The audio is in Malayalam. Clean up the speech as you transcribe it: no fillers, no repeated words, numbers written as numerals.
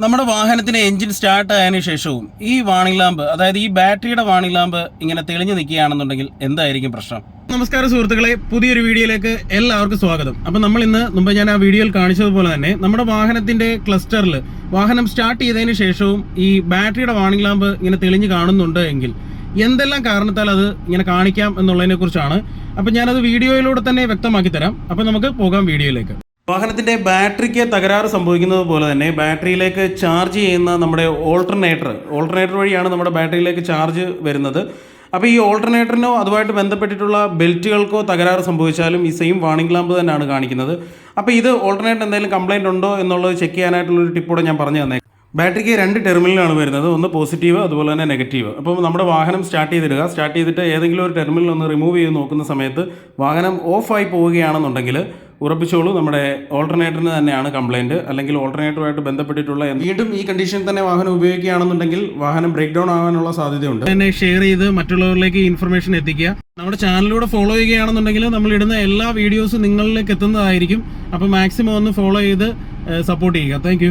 നമ്മുടെ വാഹനത്തിന് എഞ്ചിൻ സ്റ്റാർട്ട് ആയതിനു ശേഷവും ഈ വാണിംഗ് ലാമ്പ്, അതായത് ഈ ബാറ്ററിയുടെ വാണിംഗ് ലാമ്പ് ഇങ്ങനെ തെളിഞ്ഞു നിൽക്കുകയാണെന്നുണ്ടെങ്കിൽ എന്തായിരിക്കും പ്രശ്നം? നമസ്കാരം സുഹൃത്തുക്കളെ, പുതിയൊരു വീഡിയോയിലേക്ക് എല്ലാവർക്കും സ്വാഗതം. അപ്പം നമ്മൾ മുമ്പ് ഞാൻ ആ വീഡിയോയിൽ കാണിച്ചതുപോലെ തന്നെ നമ്മുടെ വാഹനത്തിന്റെ ക്ലസ്റ്ററിൽ വാഹനം സ്റ്റാർട്ട് ചെയ്തതിന് ശേഷവും ഈ ബാറ്ററിയുടെ വാണിംഗ് ലാമ്പ് ഇങ്ങനെ തെളിഞ്ഞു കാണുന്നുണ്ട് എങ്കിൽ എന്തെല്ലാം കാരണത്താൽ അത് ഇങ്ങനെ കാണിക്കാം എന്നുള്ളതിനെ കുറിച്ചാണ്. അപ്പം ഞാനത് വീഡിയോയിലൂടെ തന്നെ വ്യക്തമാക്കി തരാം. അപ്പം നമുക്ക് പോകാം വീഡിയോയിലേക്ക്. വാഹനത്തിന്റെ ബാറ്ററിക്ക് തകരാറ് സംഭവിക്കുന്നത് പോലെ തന്നെ ബാറ്ററിയിലേക്ക് ചാർജ് ചെയ്യുന്ന നമ്മുടെ ഓൾട്ടർനേറ്റർ വഴിയാണ് നമ്മുടെ ബാറ്ററിയിലേക്ക് ചാർജ് വരുന്നത്. അപ്പോൾ ഈ ഓൾട്ടർനേറ്ററിനോ അതുമായിട്ട് ബന്ധപ്പെട്ടിട്ടുള്ള ബെൽറ്റുകൾക്കോ തകരാറ് സംഭവിച്ചാലും ഈ സെയിം വാണിംഗ് ലാമ്പ് തന്നെയാണ് കാണിക്കുന്നത്. അപ്പോൾ ഇത് ഓൾട്ടർനേറ്റർ എന്തെങ്കിലും കംപ്ലൈൻറ്റ് ഉണ്ടോ എന്നുള്ളത് ചെക്ക് ചെയ്യാനായിട്ടുള്ളൊരു ടിപ്പോടെ ഞാൻ പറഞ്ഞു തന്നെ. ബാറ്ററിക്ക് 2 ടെർമിനലാണ് വരുന്നത്, ഒന്ന് പോസിറ്റീവ് അതുപോലെ തന്നെ നെഗറ്റീവ്. അപ്പോൾ നമ്മുടെ വാഹനം സ്റ്റാർട്ട് ചെയ്തിട്ട് ഏതെങ്കിലും ഒരു ടെർമിനൽ ഒന്ന് റിമൂവ് ചെയ്ത് നോക്കുന്ന സമയത്ത് വാഹനം ഓഫായി പോവുകയാണെന്നുണ്ടെങ്കിൽ ഉറപ്പിച്ചോളൂ, നമ്മുടെ ഓൾട്ടർനേറ്ററിന് തന്നെയാണ് കംപ്ലൈൻറ്റ്. അല്ലെങ്കിൽ ഓൾട്ടർനേറ്ററുമായിട്ട് ബന്ധപ്പെട്ടിട്ടുള്ള വീണ്ടും ഈ കണ്ടീഷനിൽ തന്നെ വാഹനം ഉപയോഗിക്കുകയാണെന്നുണ്ടെങ്കിൽ വാഹനം ബ്രേക്ക് ഡൗൺ ആവാനുള്ള സാധ്യതയുണ്ട്. തന്നെ ഷെയർ ചെയ്ത് മറ്റുള്ളവരിലേക്ക് ഇൻഫർമേഷൻ എത്തിക്കുക. നമ്മുടെ ചാനലിലൂടെ ഫോളോ ചെയ്യുകയാണെന്നുണ്ടെങ്കിൽ നമ്മൾ ഇടുന്ന എല്ലാ വീഡിയോസും നിങ്ങളിലേക്ക് എത്തുന്നതായിരിക്കും. അപ്പോൾ മാക്സിമം ഒന്ന് ഫോളോ ചെയ്ത് സപ്പോർട്ട് ചെയ്യുക. താങ്ക്